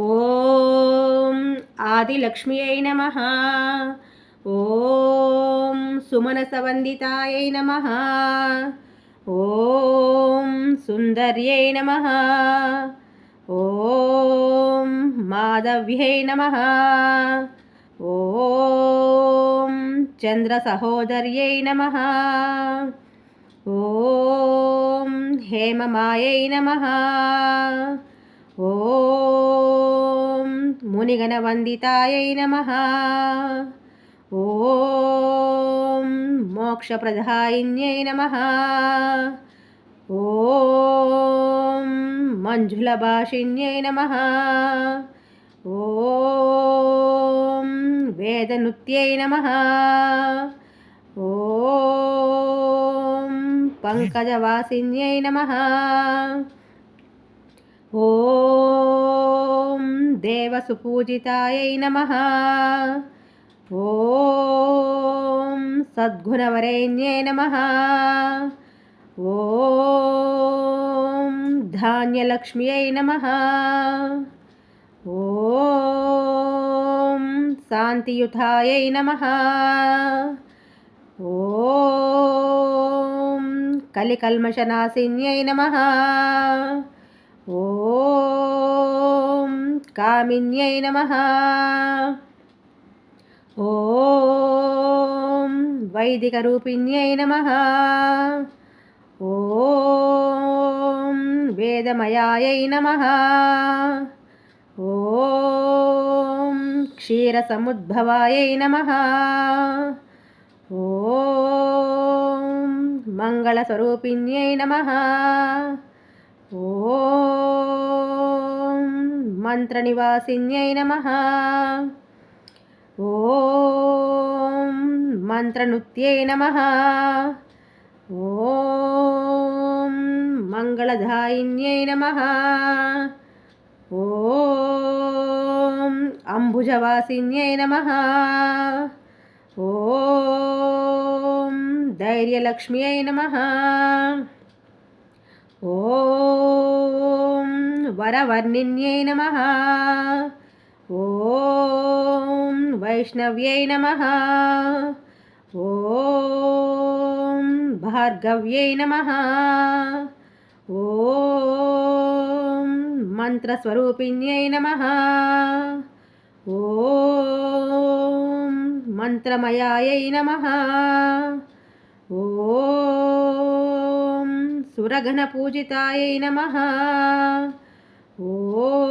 ఓం ఆదిలక్ష్మ్యై నమః. ఓం సుమనసవందితాయై నమః. ఓం సుందర్యై నమః. ఓం మాధవ్యై నమః. ఓం చంద్రసహోదర్యై నమః. ఓం హేమమాయై నమః. ఓం మునిగణవందితాయై నమః. ఓం మోక్షప్రదాయిన్యై నమః. ఓం మంజులభాషిణ్యై నమః. ఓం వేదనృత్యై నమః. ఓం పంకజవాసిన్యై నమః. ఓం దేవసుపూజితాయై నమః. ఓం సద్గుణవరేణ్యై నమః. ఓం ధాన్యలక్ష్మ్యై నమః. ఓం శాంతియుతాయై నమః. ఓం కలికల్మషనాశిన్యై నమః. ఓం కామిన్యై నమః. ఓం వైదికరూపిణ్యై నమః. ఓం వేదమయాయై నమః. ఓం క్షీరసముద్భవాయై నమః. ఓం మంగళస్వరూపిణ్యై నమః. ఓం మంత్రనివాసిన్యై నమః. ఓం మంత్రనృత్యై నమః. ఓం మంగళదాయిన్యై నమః. ఓం అంబుజవాసిన్యై నమః. ఓం ధైర్యలక్ష్మ్యై నమః. ఓం వరవర్ణిన్యై నమః. ఓం వైష్ణవ్యై నమః. ఓం భార్గవ్యై నమః. ఓం మంత్రస్వరూపిణ్యై నమః. ఓం మంత్రమయాయై నమః. ఓం సురగణపూజితాయై నమః. ఓం